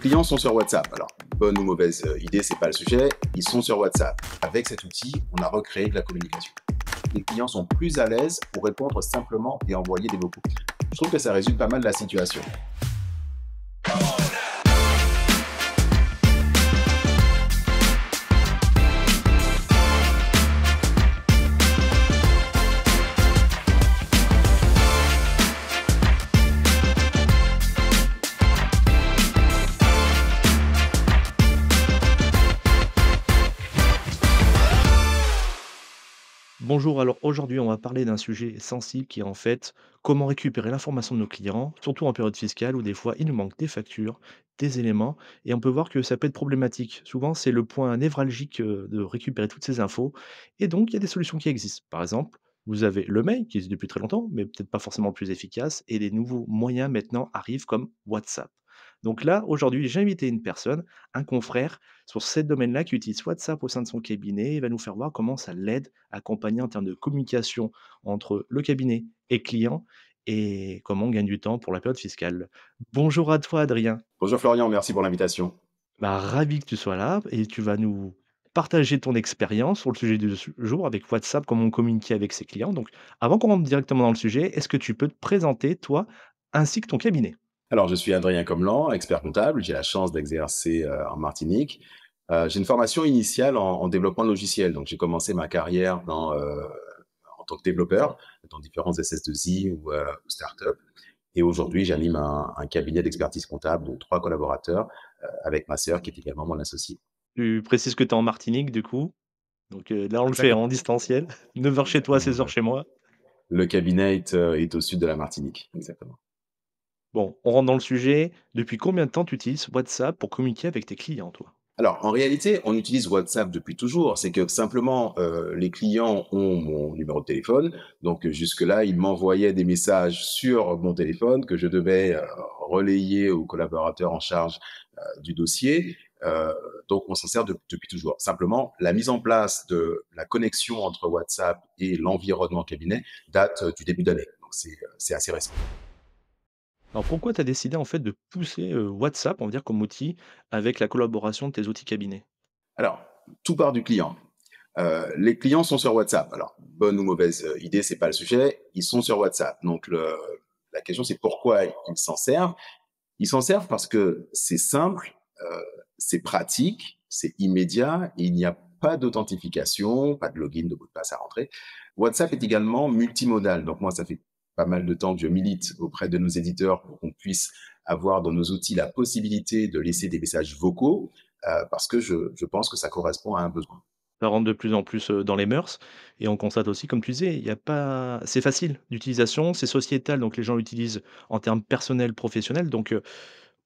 clients sont sur WhatsApp. Alors, bonne ou mauvaise idée, c'est pas le sujet. Ils sont sur WhatsApp. Avec cet outil, on a recréé de la communication. Les clients sont plus à l'aise pour répondre simplement et envoyer des vocaux. Je trouve que ça résume pas mal la situation. Bonjour, alors aujourd'hui on va parler d'un sujet sensible qui est en fait comment récupérer l'information de nos clients, surtout en période fiscale où des fois il nous manque des factures, des éléments, et on peut voir que ça peut être problématique. Souvent c'est le point névralgique de récupérer toutes ces infos, et donc il y a des solutions qui existent. Par exemple, vous avez le mail qui existe depuis très longtemps, mais peut-être pas forcément le plus efficace, et des nouveaux moyens maintenant arrivent comme WhatsApp. Donc là, aujourd'hui, j'ai invité une personne, un confrère, sur ce domaine-là qui utilise WhatsApp au sein de son cabinet. Il va nous faire voir comment ça l'aide à accompagner en termes de communication entre le cabinet et client et comment on gagne du temps pour la période fiscale. Bonjour à toi, Adrien. Bonjour Florian, merci pour l'invitation. Bah, ravi que tu sois là et tu vas nous partager ton expérience sur le sujet du jour avec WhatsApp, comment on communique avec ses clients. Donc, avant qu'on rentre directement dans le sujet, est-ce que tu peux te présenter, toi, ainsi que ton cabinet? Alors, je suis Adrien Comlan, expert comptable. J'ai la chance d'exercer en Martinique. J'ai une formation initiale en développement logiciel. Donc, j'ai commencé ma carrière en tant que développeur dans différents SS2I ou startups. Et aujourd'hui, j'anime un cabinet d'expertise comptable de 3 collaborateurs avec ma sœur qui est également mon associée. Tu précises que tu es en Martinique, du coup. Donc, là, on le fait Exactement. en distanciel. 9 heures chez toi, Exactement. 16 heures chez moi. Le cabinet est au sud de la Martinique. Exactement. Bon, on rentre dans le sujet. Depuis combien de temps tu utilises WhatsApp pour communiquer avec tes clients, toi? Alors, en réalité, on utilise WhatsApp depuis toujours. C'est que simplement, les clients ont mon numéro de téléphone. Donc, jusque-là, ils m'envoyaient des messages sur mon téléphone que je devais relayer aux collaborateurs en charge du dossier. Donc, on s'en sert depuis toujours. Simplement, la mise en place de la connexion entre WhatsApp et l'environnement cabinet date du début d'année. Donc, c'est assez récent. Alors pourquoi tu as décidé en fait de pousser, WhatsApp, on va dire comme outil, avec la collaboration de tes outils cabinets? Alors, tout part du client. Les clients sont sur WhatsApp. Alors, bonne ou mauvaise idée, c'est pas le sujet. Ils sont sur WhatsApp. Donc, la question, c'est pourquoi ils s'en servent. Ils s'en servent parce que c'est simple, c'est pratique, c'est immédiat et il n'y a pas d'authentification, pas de login, de mot de passe à rentrer. WhatsApp est également multimodal. Donc, moi, ça fait pas mal de temps que je milite auprès de nos éditeurs pour qu'on puisse avoir dans nos outils la possibilité de laisser des messages vocaux parce que je pense que ça correspond à un besoin. Ça rentre de plus en plus, dans les mœurs et on constate aussi comme tu disais, il y a pas c'est facile d'utilisation, c'est sociétal donc les gens l'utilisent en termes personnels, professionnels donc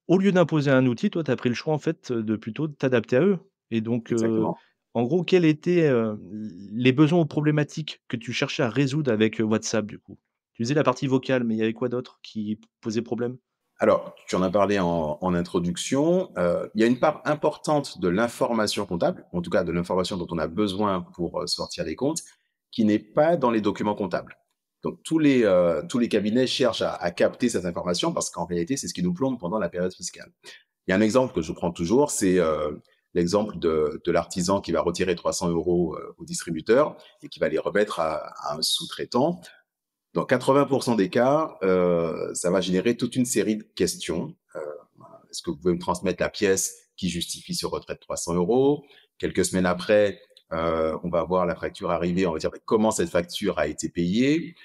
au lieu d'imposer un outil, toi tu as pris le choix en fait, de plutôt t'adapter à eux et donc Exactement. en gros quels étaient, les besoins ou problématiques que tu cherchais à résoudre avec, WhatsApp du coup? Tu disais la partie vocale, mais il y avait quoi d'autre qui posait problème? Alors, tu en as parlé en introduction. Il y a une part importante de l'information comptable, en tout cas de l'information dont on a besoin pour sortir les comptes, qui n'est pas dans les documents comptables. Donc, tous les cabinets cherchent à capter cette information parce qu'en réalité, c'est ce qui nous plombe pendant la période fiscale. Il y a un exemple que je prends toujours, c'est l'exemple de l'artisan qui va retirer 300 euros au distributeur et qui va les remettre à un sous-traitant. Dans 80 des cas, ça va générer toute une série de questions. Est-ce que vous pouvez me transmettre la pièce qui justifie ce retrait de 300 euros? Quelques semaines après, on va voir la facture arriver, on va dire: «Bah, comment cette facture a été payée?»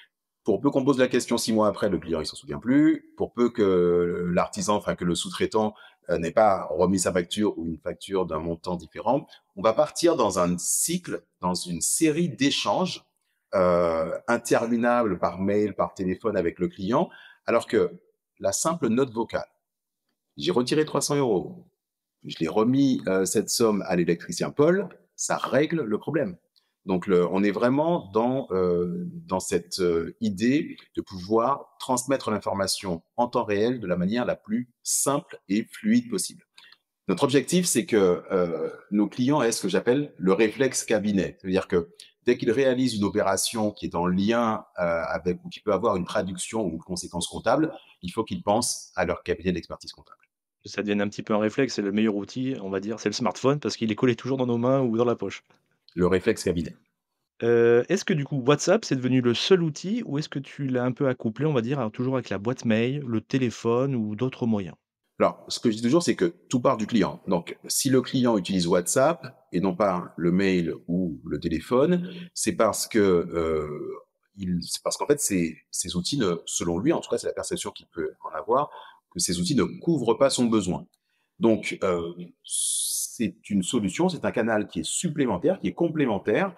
Pour peu qu'on pose la question 6 mois après, le client il s'en souvient plus. Pour peu que l'artisan, enfin que le sous-traitant, n'ait pas remis sa facture ou une facture d'un montant différent, on va partir dans un cycle, dans une série d'échanges, interminables par mail, par téléphone avec le client, alors que la simple note vocale: «J'ai retiré 300 euros, je l'ai remis, cette somme à l'électricien Paul», ça règle le problème. Donc on est vraiment dans cette, idée de pouvoir transmettre l'information en temps réel de la manière la plus simple et fluide possible. Notre objectif, c'est que, nos clients aient ce que j'appelle le réflexe cabinet. C'est-à-dire que dès qu'ils réalisent une opération qui est en lien, avec ou qui peut avoir une traduction ou une conséquence comptable, il faut qu'ils pensent à leur cabinet d'expertise comptable. Ça devienne un petit peu un réflexe, c'est le meilleur outil, on va dire, c'est le smartphone parce qu'il est collé toujours dans nos mains ou dans la poche. Le réflexe cabinet. Est-ce que du coup WhatsApp, c'est devenu le seul outil ou est-ce que tu l'as un peu accouplé, on va dire, toujours avec la boîte mail, le téléphone ou d'autres moyens? Alors, ce que je dis toujours, c'est que tout part du client. Donc, si le client utilise WhatsApp et non pas le mail ou le téléphone, c'est parce que, c'est parce qu'en fait, ces outils ne selon lui, en tout cas, c'est la perception qu'il peut en avoir, que ces outils ne couvrent pas son besoin. Donc, c'est une solution, c'est un canal qui est supplémentaire, qui est complémentaire,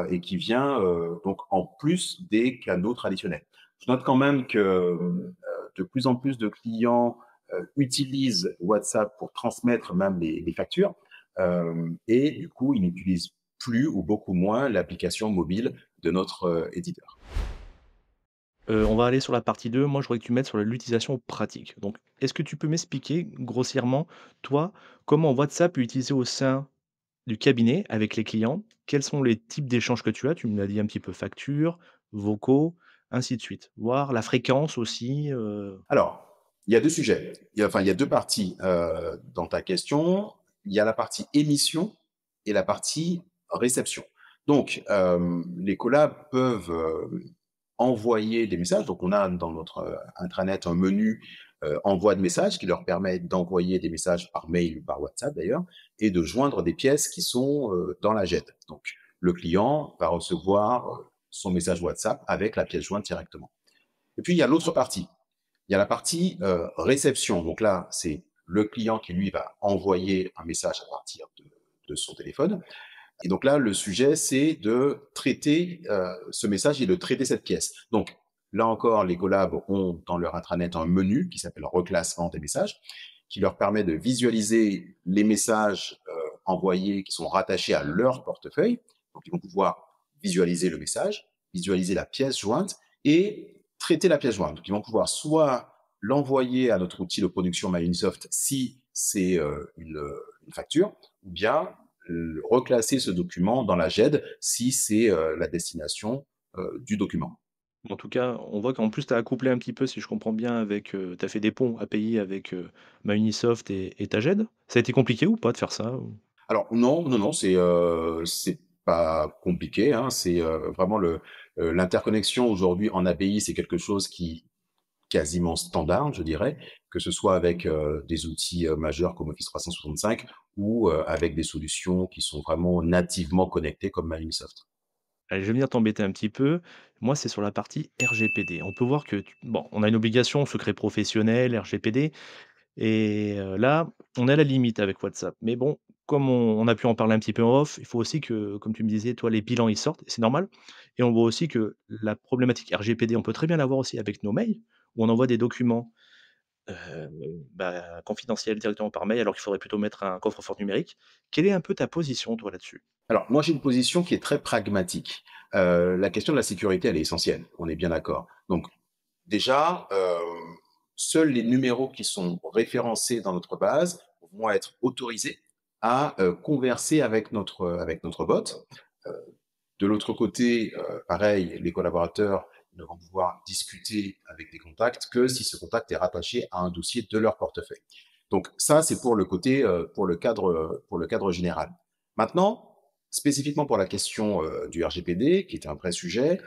et qui vient, donc en plus des canaux traditionnels. Je note quand même que, de plus en plus de clients, utilisent WhatsApp pour transmettre même les factures, et du coup, ils n'utilisent plus ou beaucoup moins l'application mobile de notre, éditeur. On va aller sur la partie 2. Moi, je voudrais que tu mettes sur l'utilisation pratique. Donc, est-ce que tu peux m'expliquer grossièrement, toi, comment WhatsApp est utilisé au sein du cabinet avec les clients? Quels sont les types d'échanges que tu as? Tu me l'as dit un petit peu, factures, vocaux, ainsi de suite. Voir la fréquence aussi, Alors, il y a 2 sujets. Il y a 2 parties, dans ta question. Il y a la partie émission et la partie réception. Donc, les collabs peuvent, envoyer des messages. Donc, on a dans notre, intranet un menu, envoi de messages qui leur permet d'envoyer des messages par mail ou par WhatsApp d'ailleurs et de joindre des pièces qui sont, dans la GED. Donc, le client va recevoir, son message WhatsApp avec la pièce jointe directement. Et puis, il y a l'autre partie. Il y a la partie, réception. Donc là, c'est le client qui, lui, va envoyer un message à partir de son téléphone. Et donc là, le sujet, c'est de traiter, ce message et de traiter cette pièce. Donc là encore, les collabs ont dans leur intranet un menu qui s'appelle reclassement des messages, qui leur permet de visualiser les messages, envoyés qui sont rattachés à leur portefeuille. Donc ils vont pouvoir visualiser le message, visualiser la pièce jointe et traiter la pièce jointe. Donc ils vont pouvoir soit l'envoyer à notre outil de production MyUnisoft si c'est, une facture, ou bien reclasser ce document dans la GED si c'est, la destination, du document. en tout cas, on voit qu'en plus tu as accouplé un petit peu, si je comprends bien, avec, tu as fait des ponts API avec, Maunisoft et Taged. Ça a été compliqué ou pas de faire ça ou? Alors non, non, non, c'est pas compliqué, hein, c'est, vraiment l'interconnexion aujourd'hui en API, c'est quelque chose qui quasiment standard, je dirais, que ce soit avec, des outils, majeurs comme Office 365 ou, avec des solutions qui sont vraiment nativement connectées comme Microsoft. Allez, je vais venir t'embêter un petit peu. Moi, c'est sur la partie RGPD. On peut voir que bon, on a une obligation secret professionnel, RGPD, et là, on est à la limite avec WhatsApp. Mais bon, comme on a pu en parler un petit peu en off, il faut aussi que, comme tu me disais, toi, les bilans, ils sortent, et c'est normal. Et on voit aussi que la problématique RGPD, on peut très bien l'avoir aussi avec nos mails, où on envoie des documents confidentiels directement par mail, alors qu'il faudrait plutôt mettre un coffre-fort numérique. Quelle est un peu ta position, toi, là-dessus? Alors moi, j'ai une position qui est très pragmatique. La question de la sécurité, elle est essentielle, on est bien d'accord. Donc déjà, seuls les numéros qui sont référencés dans notre base vont être autorisés à, converser avec notre bot. Heu, de l'autre côté, pareil, les collaborateurs ne vont pouvoir discuter avec des contacts que si ce contact est rattaché à un dossier de leur portefeuille. Donc ça, c'est pour le côté, pour le cadre général. Maintenant, spécifiquement pour la question, du RGPD, qui est un vrai sujet,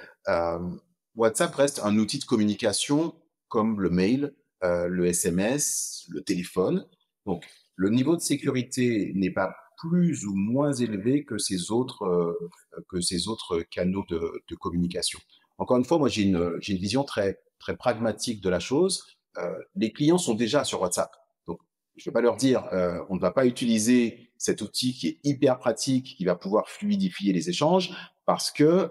WhatsApp reste un outil de communication comme le mail, le SMS, le téléphone. Donc le niveau de sécurité n'est pas plus ou moins élevé que ces autres canaux de communication. Encore une fois, moi, j'ai une vision très, très pragmatique de la chose. Les clients sont déjà sur WhatsApp. Donc, je ne vais pas leur dire, on ne va pas utiliser cet outil qui est hyper pratique, qui va pouvoir fluidifier les échanges, parce que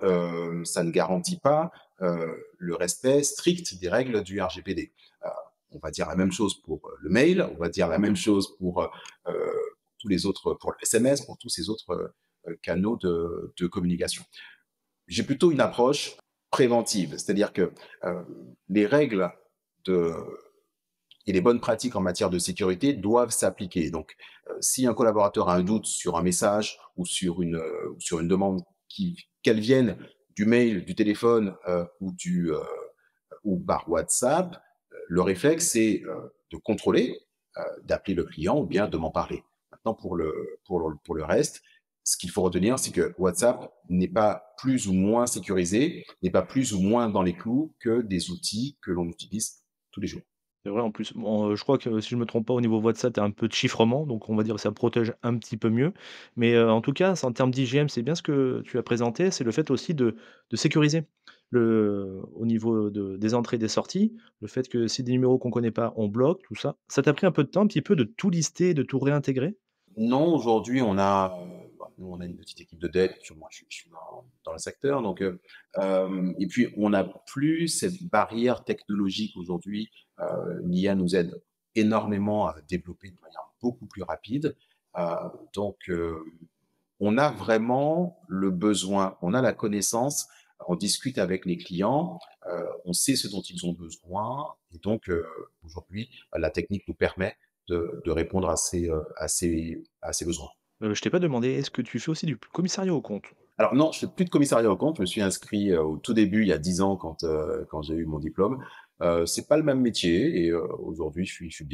ça ne garantit pas le respect strict des règles du RGPD. Euh, on va dire la même chose pour le mail, on va dire la même chose pour tous les autres, pour le SMS, pour tous ces autres canaux de communication. J'ai plutôt une approche préventive, c'est-à-dire que les règles de, et les bonnes pratiques en matière de sécurité doivent s'appliquer. Donc, si un collaborateur a un doute sur un message ou sur une demande, qu'elle vienne du mail, du téléphone ou par WhatsApp, le réflexe, c'est de contrôler. d'appeler le client ou bien de m'en parler. Maintenant, pour le reste, ce qu'il faut retenir, c'est que WhatsApp n'est pas plus ou moins sécurisé, n'est pas plus ou moins dans les clous que des outils que l'on utilise tous les jours. C'est vrai en plus. Bon, je crois que si je me trompe pas au niveau WhatsApp, tu as un peu de chiffrement, donc on va dire que ça protège un petit peu mieux. Mais, en tout cas, c'est en termes d'IGM, c'est bien ce que tu as présenté, c'est le fait aussi de sécuriser au niveau des entrées et des sorties, le fait que si des numéros qu'on connaît pas, on bloque, tout ça. Ça t'a pris un peu de temps, un petit peu, de tout lister, de tout réintégrer? Non, aujourd'hui, nous, on a une petite équipe de dev, puis moi, je suis dans le secteur, donc et puis on n'a plus cette barrière technologique aujourd'hui. L'IA nous aide énormément à développer de manière beaucoup plus rapide. Heu, donc on a vraiment le besoin, on a la connaissance, on discute avec les clients, on sait ce dont ils ont besoin et donc aujourd'hui, la technique nous permet de répondre à ces besoins. Je t'ai pas demandé, est-ce que tu fais aussi du commissariat aux comptes? Alors non, je fais plus de commissariat aux comptes, je me suis inscrit, au tout début, il y a 10 ans quand j'ai eu mon diplôme. C'est pas le même métier et aujourd'hui je suis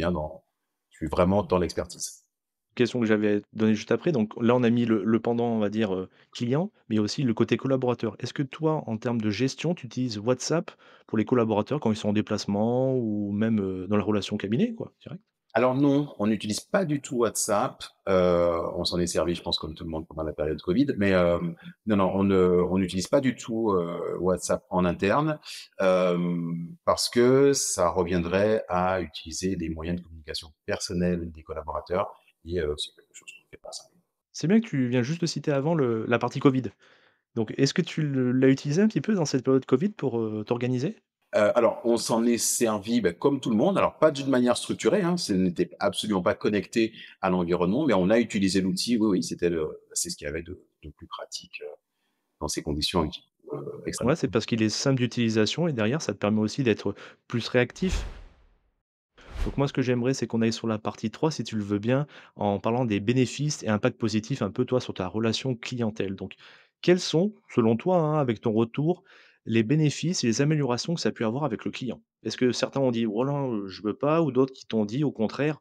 vraiment dans l'expertise. Question que j'avais donnée juste après, donc là, on a mis le pendant, on va dire, client, mais il y a aussi le côté collaborateur. Est-ce que toi, en termes de gestion, tu utilises WhatsApp pour les collaborateurs quand ils sont en déplacement ou même, dans la relation cabinet, quoi, direct? Alors non, on n'utilise pas du tout WhatsApp. On s'en est servi, je pense, comme tout le monde pendant la période Covid. Mais non, non, on n'utilise pas du tout WhatsApp en interne parce que ça reviendrait à utiliser des moyens de communication personnels des collaborateurs et c'est quelque chose qu'on ne fait pas ça. C'est bien que tu viens juste de citer avant la partie covid. Donc est-ce que tu l'as utilisé un petit peu dans cette période covid pour, t'organiser? Alors, on s'en est servi, bah, comme tout le monde. Alors, pas d'une manière structurée, hein, ce n'était absolument pas connecté à l'environnement, mais on a utilisé l'outil. Oui, oui, c'est ce qu'il y avait de plus pratique dans ces conditions extrêmes. Ouais, c'est parce qu'il est simple d'utilisation et derrière, ça te permet aussi d'être plus réactif. Donc moi, ce que j'aimerais, c'est qu'on aille sur la partie 3, si tu le veux bien, en parlant des bénéfices et impacts positifs un peu, toi, sur ta relation clientèle. Donc, quels sont, selon toi, hein, avec ton retour, les bénéfices et les améliorations que ça a pu avoir avec le client? Est-ce que certains ont dit: «Oh là, je veux pas» ou d'autres qui t'ont dit, au contraire: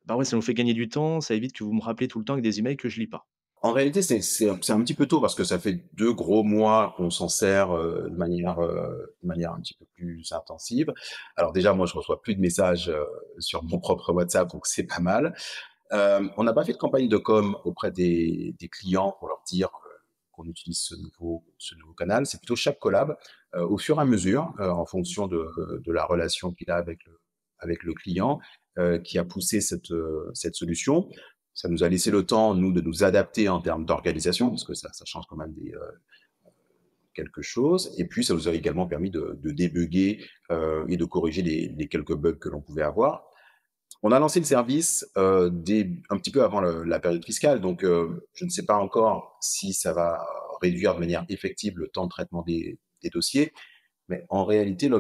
«Bah ouais, ça nous fait gagner du temps, ça évite que vous me rappelez tout le temps avec des emails que je lis pas»? En réalité, c'est un petit peu tôt parce que ça fait 2 gros mois qu'on s'en sert, de manière un petit peu plus intensive. Alors déjà, moi, je reçois plus de messages, sur mon propre WhatsApp, donc c'est pas mal. On n'a pas fait de campagne de com auprès des clients pour leur dire, qu'on utilise ce nouveau canal. C'est plutôt chaque collab, au fur et à mesure, en fonction de la relation qu'il a avec le client, qui a poussé cette solution. Ça nous a laissé le temps, nous, de nous adapter en termes d'organisation, parce que ça change quand même quelque chose. Et puis, ça nous a également permis de débugger et de corriger les quelques bugs que l'on pouvait avoir. On a lancé le service un petit peu avant la période fiscale, donc je ne sais pas encore si ça va réduire de manière effective le temps de traitement des dossiers, mais en réalité,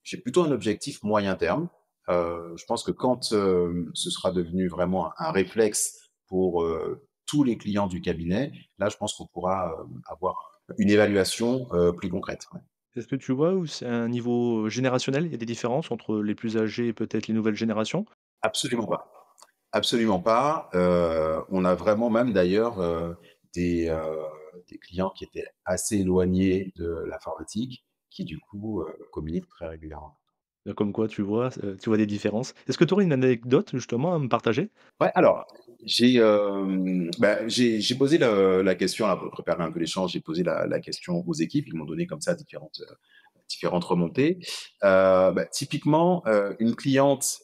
j'ai plutôt un objectif moyen terme. Je pense que quand ce sera devenu vraiment un réflexe pour tous les clients du cabinet, là, je pense qu'on pourra avoir une évaluation plus concrète. Ouais. Est-ce que tu vois où c'est un niveau, générationnel? Il y a des différences entre les plus âgés et peut-être les nouvelles générations? Absolument pas. Absolument pas. On a vraiment même d'ailleurs des clients qui étaient assez éloignés de l'informatique, qui du coup communiquent très régulièrement. Comme quoi, tu vois des différences. Est-ce que tu aurais une anecdote justement à me partager? Ouais, alors j'ai posé la question là, pour préparer un peu l'échange. J'ai posé la question aux équipes. Ils m'ont donné comme ça différentes remontées. Typiquement, une cliente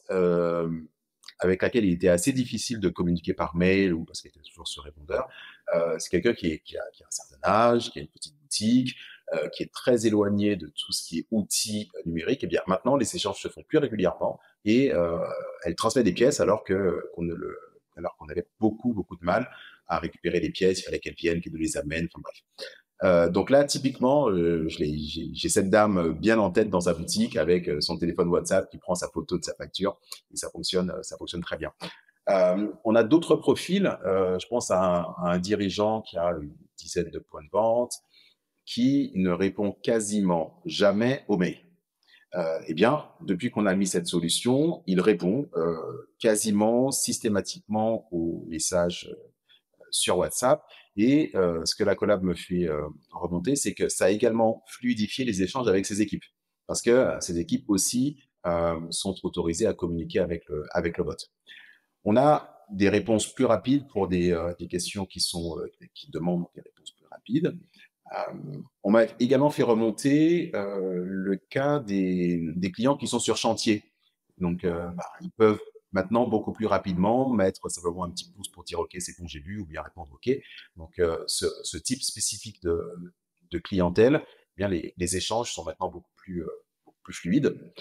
avec laquelle il était assez difficile de communiquer par mail ou parce qu'elle était toujours sur répondeur. C'est quelqu'un qui a un certain âge, qui a une petite boutique, qui est très éloigné de tout ce qui est outils numériques. Et bien maintenant, les échanges se font plus régulièrement et elle transmet des pièces alors qu'on avait beaucoup de mal à récupérer les pièces. Il fallait qu'elle vienne, qu'elle nous les amène. Enfin bref. Donc là, typiquement, j'ai cette dame bien en tête dans sa boutique avec son téléphone WhatsApp qui prend sa photo de sa facture et ça fonctionne très bien. On a d'autres profils. Je pense à un dirigeant qui a une dizaine de points de vente qui ne répond quasiment jamais aux mails. Eh bien, depuis qu'on a mis cette solution, il répond, quasiment systématiquement aux messages, sur WhatsApp et ce que la collab me fait, remonter, c'est que ça a également fluidifié les échanges avec ses équipes. Parce que, ses équipes aussi, sont autorisées à communiquer avec le bot. On a des réponses plus rapides pour des questions qui demandent des réponses plus rapides. On m'a également fait remonter, le cas des clients qui sont sur chantier. Donc, ils peuvent maintenant beaucoup plus rapidement mettre simplement un petit pouce pour dire: «OK, c'est bon, j'ai vu» ou bien répondre: «OK». Donc, ce type spécifique de clientèle, eh bien les échanges sont maintenant beaucoup plus fluides.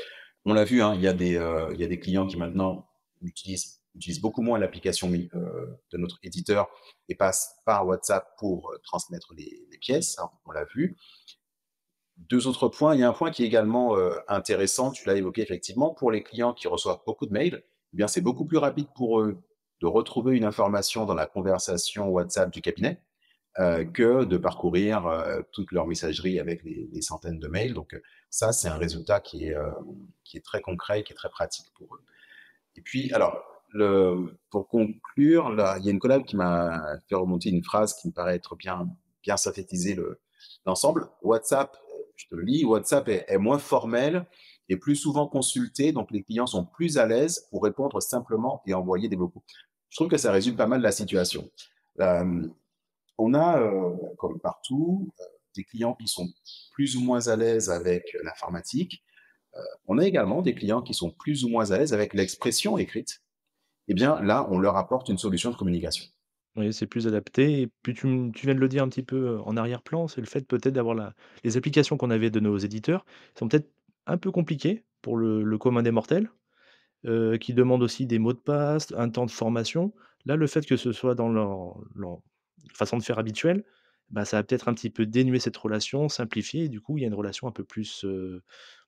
On l'a vu, hein, il y a des clients qui maintenant utilisent beaucoup moins l'application de notre éditeur et passent par WhatsApp pour, transmettre les pièces, hein, on l'a vu. 2 autres points, il y a un point qui est également, intéressant, tu l'as évoqué effectivement, pour les clients qui reçoivent beaucoup de mails, eh bien, c'est beaucoup plus rapide pour eux de retrouver une information dans la conversation WhatsApp du cabinet, que de parcourir, toute leur messagerie avec les centaines de mails. Donc, ça, c'est un résultat qui est très concret, qui est très pratique pour eux. Et puis, alors, pour conclure, là, il y a une collab qui m'a fait remonter une phrase qui me paraît être bien synthétiser l'ensemble. WhatsApp, je te le lis, WhatsApp est moins formel et plus souvent consulté, donc les clients sont plus à l'aise pour répondre simplement et envoyer des vocaux. Je trouve que ça résume pas mal la situation. Euh, on a, comme partout, des clients qui sont plus ou moins à l'aise avec l'informatique. On a également des clients qui sont plus ou moins à l'aise avec l'expression écrite. Eh bien, là, on leur apporte une solution de communication. Oui, c'est plus adapté et puis tu viens de le dire un petit peu, en arrière-plan, c'est le fait peut-être d'avoir la les applications qu'on avait de nos éditeurs sont peut-être un peu compliquées pour le commun des mortels, qui demandent aussi des mots de passe, un temps de formation. Là, le fait que ce soit dans leur façon de faire habituelle, bah, ça va peut-être un petit peu dénuer cette relation, simplifier et du coup, il y a une relation un peu plus,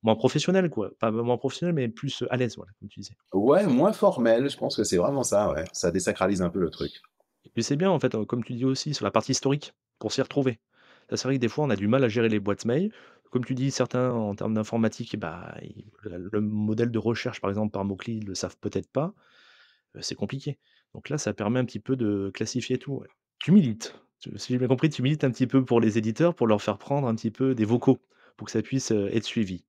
moins professionnelle quoi. Pas moins professionnelle, mais plus, à l'aise, voilà, comme tu disais. Ouais, moins formel, je pense que c'est vraiment ça, ouais. Ça désacralise un peu le truc. Et puis c'est bien en fait, comme tu dis aussi sur la partie historique, pour s'y retrouver. Ça, c'est vrai que des fois on a du mal à gérer les boîtes mail. Comme tu dis, certains en termes d'informatique, bah, ils le modèle de recherche par exemple par mots-clés, ils le savent peut-être pas, c'est compliqué. Donc là, ça permet un petit peu de classifier tout, ouais. Tu milites, si j'ai bien compris, tu milites un petit peu pour les éditeurs, pour leur faire prendre un petit peu des vocaux, pour que ça puisse, être suivi.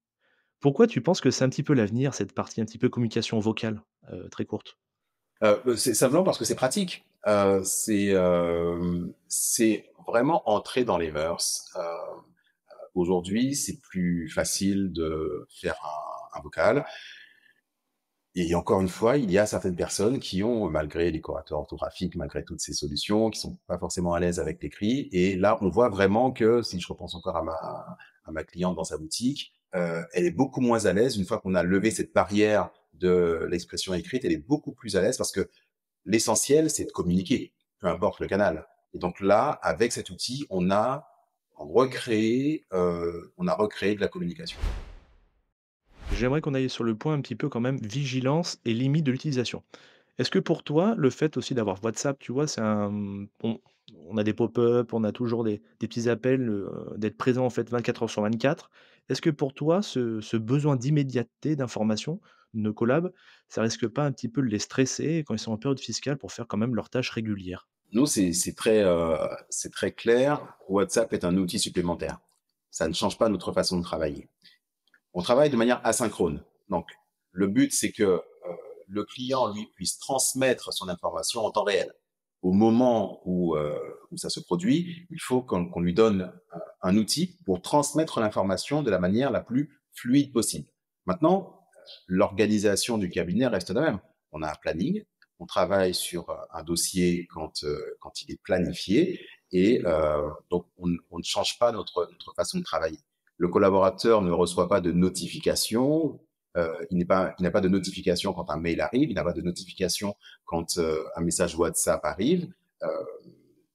Pourquoi tu penses que c'est un petit peu l'avenir, cette partie un petit peu communication vocale, très courte? C'est simplement parce que c'est pratique. C'est vraiment entrer dans les mœurs. Aujourd'hui, c'est plus facile de faire un vocal. Et encore une fois, il y a certaines personnes qui ont, malgré les correcteurs orthographiques, malgré toutes ces solutions, qui sont pas forcément à l'aise avec l'écrit. Et là, on voit vraiment que, si je repense encore à ma cliente dans sa boutique, elle est beaucoup moins à l'aise une fois qu'on a levé cette barrière de l'expression écrite. Elle est beaucoup plus à l'aise parce que l'essentiel, c'est de communiquer, peu importe le canal. Et donc là, avec cet outil, on a recréé de la communication. J'aimerais qu'on aille sur le point un petit peu quand même vigilance et limite de l'utilisation. Est-ce que pour toi, le fait aussi d'avoir WhatsApp, tu vois, c'est un, on a des pop-up, on a toujours des petits appels, d'être présent en fait 24 heures sur 24. Est-ce que pour toi, ce besoin d'immédiateté, d'information, de collab, ça risque pas un petit peu de les stresser quand ils sont en période fiscale pour faire quand même leurs tâches régulières? Nous, c'est très clair. WhatsApp est un outil supplémentaire. Ça ne change pas notre façon de travailler. On travaille de manière asynchrone. Donc, le but, c'est que le client, lui, puisse transmettre son information en temps réel. Au moment où ça se produit, il faut qu'on lui donne un outil pour transmettre l'information de la manière la plus fluide possible. Maintenant, l'organisation du cabinet reste la même. On a un planning, on travaille sur un dossier quand il est planifié et donc on ne change pas notre façon de travailler. Le collaborateur ne reçoit pas de notification, il n'a pas de notification quand un mail arrive, il n'a pas de notification quand un message WhatsApp arrive, euh,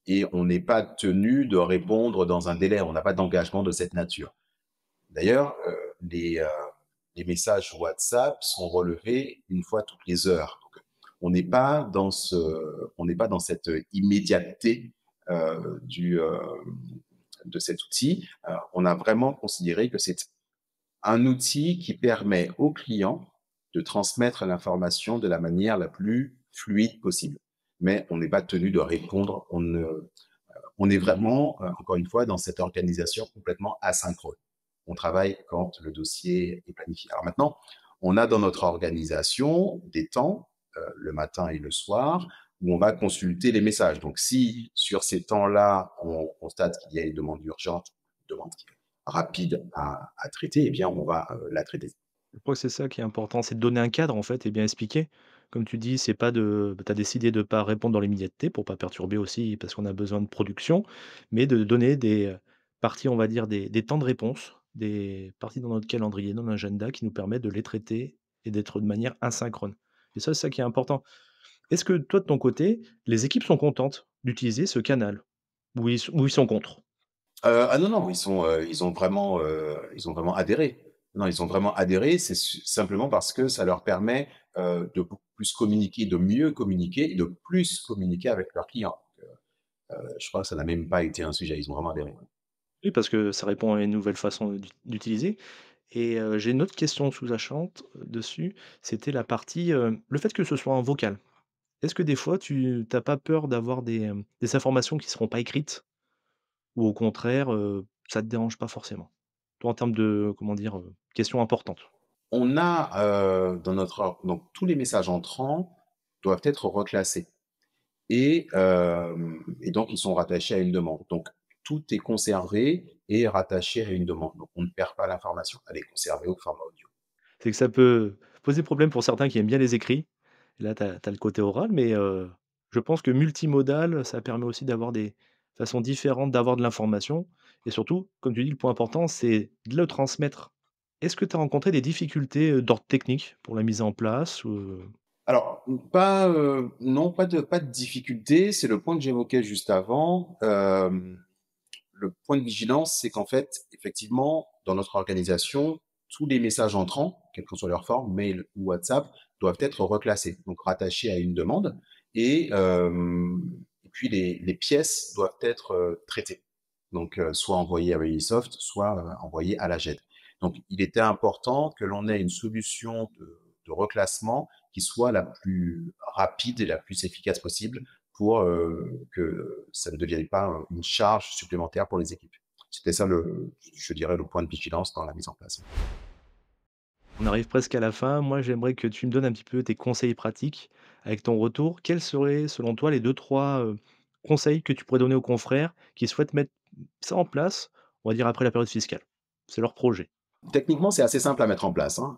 et on n'est pas tenu de répondre dans un délai, on n'a pas d'engagement de cette nature. D'ailleurs, les messages WhatsApp sont relevés une fois toutes les heures. Donc, on n'est pas dans cette immédiateté euh, du, euh, de cet outil. On a vraiment considéré que c'est Un outil qui permet au client de transmettre l'information de la manière la plus fluide possible. Mais on n'est pas tenu de répondre, on est vraiment, encore une fois, dans cette organisation complètement asynchrone. On travaille quand le dossier est planifié. Alors maintenant, on a dans notre organisation des temps, le matin et le soir, où on va consulter les messages. Donc si sur ces temps-là, on constate qu'il y a une demande urgente, une demande qui est rapide à traiter, eh bien on va la traiter. Je crois que c'est ça qui est important, c'est de donner un cadre en fait et bien expliquer. Comme tu dis, c'est pas de tu as décidé de pas répondre dans l'immédiateté pour pas perturber aussi parce qu'on a besoin de production, mais de donner des, parties, on va dire des temps de réponse, des parties dans notre calendrier, dans l'agenda qui nous permettent de les traiter et d'être de manière asynchrone. Et ça, c'est ça qui est important. Est-ce que toi, de ton côté, les équipes sont contentes d'utiliser ce canal? Ou ils sont contre? Ah non, non, ils ont vraiment adhéré. Non, ils ont vraiment adhéré, c'est simplement parce que ça leur permet, de beaucoup plus communiquer, de mieux communiquer et de plus communiquer avec leurs clients. Je crois que ça n'a même pas été un sujet, ils ont vraiment adhéré. Oui, parce que ça répond à une nouvelle façon d'utiliser. Et j'ai une autre question sous-jacente, dessus, c'était la partie, le fait que ce soit en vocal. Est-ce que des fois tu n'as pas peur d'avoir des informations qui ne seront pas écrites? Ou au contraire, ça te dérange pas forcément? Toi, en termes de, comment dire, questions importantes. On a, dans notre donc tous les messages entrants doivent être reclassés et donc ils sont rattachés à une demande. Donc tout est conservé et rattaché à une demande. Donc on ne perd pas l'information, elle est conservée au format audio. C'est que ça peut poser problème pour certains qui aiment bien les écrits. Et là, tu as le côté oral, mais je pense que multimodal, ça permet aussi d'avoir des façons différentes d'avoir de l'information et surtout, comme tu dis, le point important, c'est de le transmettre. Est-ce que tu as rencontré des difficultés, d'ordre technique pour la mise en place ou? Alors, non, pas de difficulté, c'est le point que j'évoquais juste avant. Le point de vigilance, c'est qu'en fait, effectivement, dans notre organisation, tous les messages entrants, quelle que soit leur forme, mail ou WhatsApp, doivent être reclassés, donc rattachés à une demande et puis les pièces doivent être, traitées. Donc, soit envoyées à Releasesoft, soit, envoyées à la GED. Donc il était important que l'on ait une solution de reclassement qui soit la plus rapide et la plus efficace possible pour, que ça ne devienne pas, une charge supplémentaire pour les équipes. C'était ça je dirais le point de vigilance dans la mise en place. On arrive presque à la fin. Moi, j'aimerais que tu me donnes un petit peu tes conseils pratiques avec ton retour. Quels seraient, selon toi, les deux-trois conseils que tu pourrais donner aux confrères qui souhaitent mettre ça en place, on va dire après la période fiscale? C'est leur projet. Techniquement, c'est assez simple à mettre en place, hein.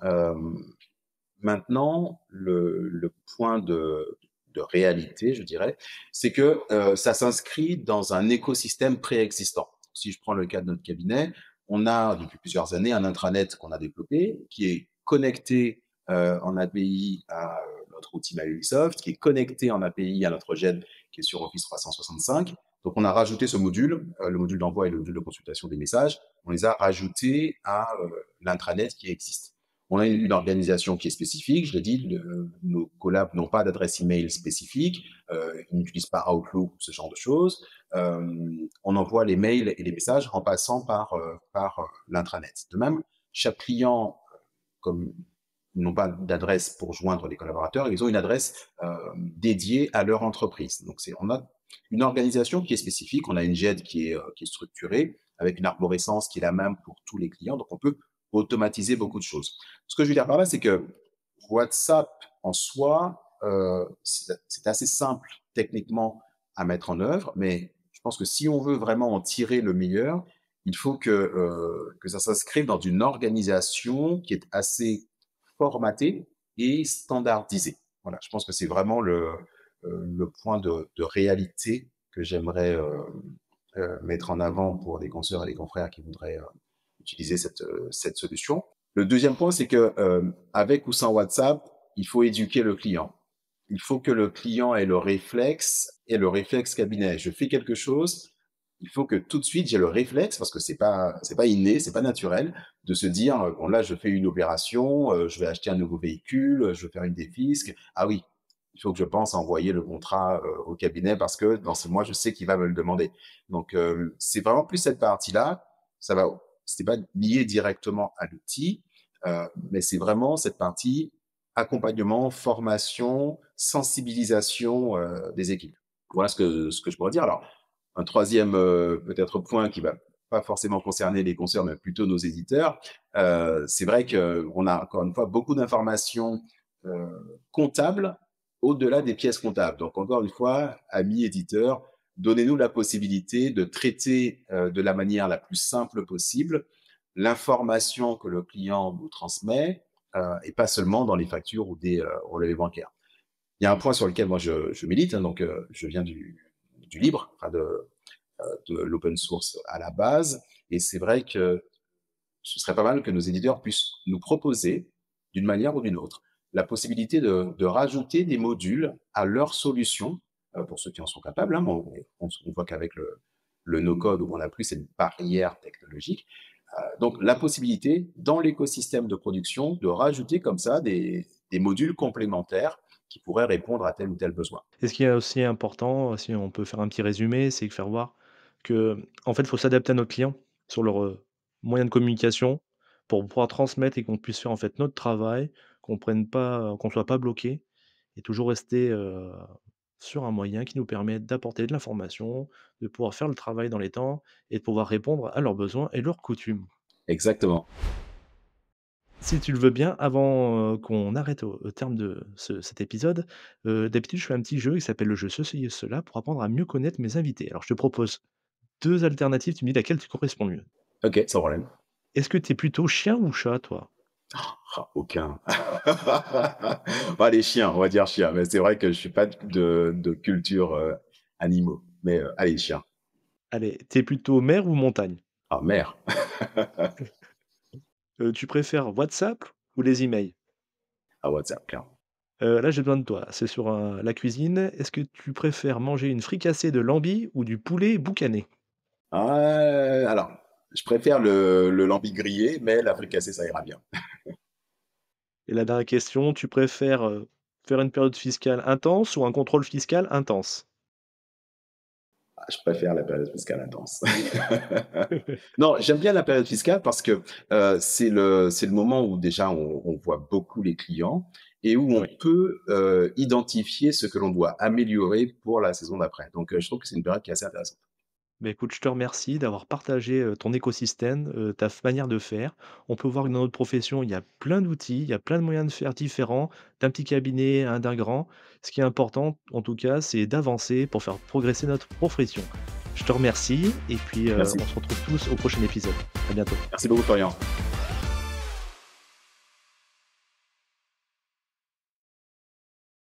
Maintenant, le point de réalité, je dirais, c'est que, ça s'inscrit dans un écosystème préexistant. Si je prends le cas de notre cabinet, on a depuis plusieurs années un intranet qu'on a développé, qui est connecté, en API à, notre outil Mailysoft, qui est connecté en API à notre GED qui est sur Office 365. Donc on a rajouté ce module, le module d'envoi et le module de consultation des messages, on les a rajoutés à, l'intranet qui existe. On a une organisation qui est spécifique, je l'ai dit, nos collabs n'ont pas d'adresse email spécifique, ils n'utilisent pas Outlook, ce genre de choses. On envoie les mails et les messages en passant par l'intranet. De même, chaque client, comme ils n'ont pas d'adresse pour joindre les collaborateurs, ils ont une adresse dédiée à leur entreprise. Donc on a une organisation qui est spécifique, on a une GED qui est structurée, avec une arborescence qui est la même pour tous les clients, donc on peut automatiser beaucoup de choses. Ce que je veux dire par là, c'est que WhatsApp en soi, c'est assez simple techniquement à mettre en œuvre, mais je pense que si on veut vraiment en tirer le meilleur, il faut que ça s'inscrive dans une organisation qui est assez formatée et standardisée. Voilà, je pense que c'est vraiment le point de réalité que j'aimerais mettre en avant pour les consoeurs et les confrères qui voudraient utiliser cette solution. Le deuxième point, c'est que avec ou sans WhatsApp, il faut éduquer le client. Il faut que le client ait le réflexe cabinet. Je fais quelque chose, il faut que tout de suite j'ai le réflexe parce que c'est pas inné, c'est pas naturel de se dire bon là je fais une opération, je vais acheter un nouveau véhicule, je vais faire une défisque. Ah oui, il faut que je pense à envoyer le contrat au cabinet parce que dans ce mois je sais qu'il va me le demander. Donc c'est vraiment plus cette partie-là. Ça va c'était pas lié directement à l'outil, mais c'est vraiment cette partie accompagnement, formation, sensibilisation, des équipes. Voilà ce que je pourrais dire. Alors, un troisième peut-être point qui va pas forcément concerner les concerts, mais plutôt nos éditeurs. C'est vrai qu'on a encore une fois beaucoup d'informations comptables au-delà des pièces comptables. Donc encore une fois, amis éditeurs, donnez-nous la possibilité de traiter de la manière la plus simple possible l'information que le client nous transmet et pas seulement dans les factures ou des relevés bancaires. Il y a un point sur lequel moi je milite, hein, donc je viens du libre, enfin de l'open source à la base, et c'est vrai que ce serait pas mal que nos éditeurs puissent nous proposer, d'une manière ou d'une autre, la possibilité de rajouter des modules à leur solution, pour ceux qui en sont capables. Hein. On voit qu'avec le no-code, où on n'a plus cette barrière technologique, donc la possibilité, dans l'écosystème de production, de rajouter comme ça des modules complémentaires qui pourraient répondre à tel ou tel besoin. Et ce qui est aussi important, si on peut faire un petit résumé, c'est que faire voir que, en fait, il faut s'adapter à nos clients sur leurs, moyens de communication pour pouvoir transmettre et qu'on puisse faire, en fait, notre travail, qu'on soit pas bloqué et toujours rester, sur un moyen qui nous permet d'apporter de l'information, de pouvoir faire le travail dans les temps et de pouvoir répondre à leurs besoins et leurs coutumes. Exactement. Si tu le veux bien, avant, qu'on arrête au terme de cet épisode, d'habitude, je fais un petit jeu qui s'appelle le jeu «Ceci et cela» pour apprendre à mieux connaître mes invités. Alors je te propose 2 alternatives, tu me dis laquelle tu correspond le mieux. OK, sans problème. Est-ce que tu es plutôt chien ou chat, toi? Ah, aucun. Bah, les chiens, on va dire chiens, mais c'est vrai que je suis pas de culture, animaux, mais allez, chiens. Allez, tu es plutôt mer ou montagne? Ah, mer. Tu préfères WhatsApp ou les emails? Ah, WhatsApp, clairement. Là, j'ai besoin de toi, c'est sur, la cuisine. Est-ce que tu préfères manger une fricassée de lambis ou du poulet boucané? Alors, je préfère le lambi grillé, mais la fricassée, ça ira bien. Et la dernière question, tu préfères, faire une période fiscale intense ou un contrôle fiscal intense? Ah, je préfère la période fiscale intense. Non, j'aime bien la période fiscale parce que, c'est le moment où déjà on voit beaucoup les clients et où on Oui. peut, identifier ce que l'on doit améliorer pour la saison d'après. Donc, je trouve que c'est une période qui est assez intéressante. Bah, écoute, je te remercie d'avoir partagé, ton écosystème, ta manière de faire. On peut voir que dans notre profession, il y a plein d'outils, il y a plein de moyens de faire différents, d'un petit cabinet à un d'un grand. Ce qui est important, en tout cas, c'est d'avancer pour faire progresser notre profession. Je te remercie et puis, Merci. on se retrouve tous au prochain épisode. À bientôt. Merci beaucoup Florian.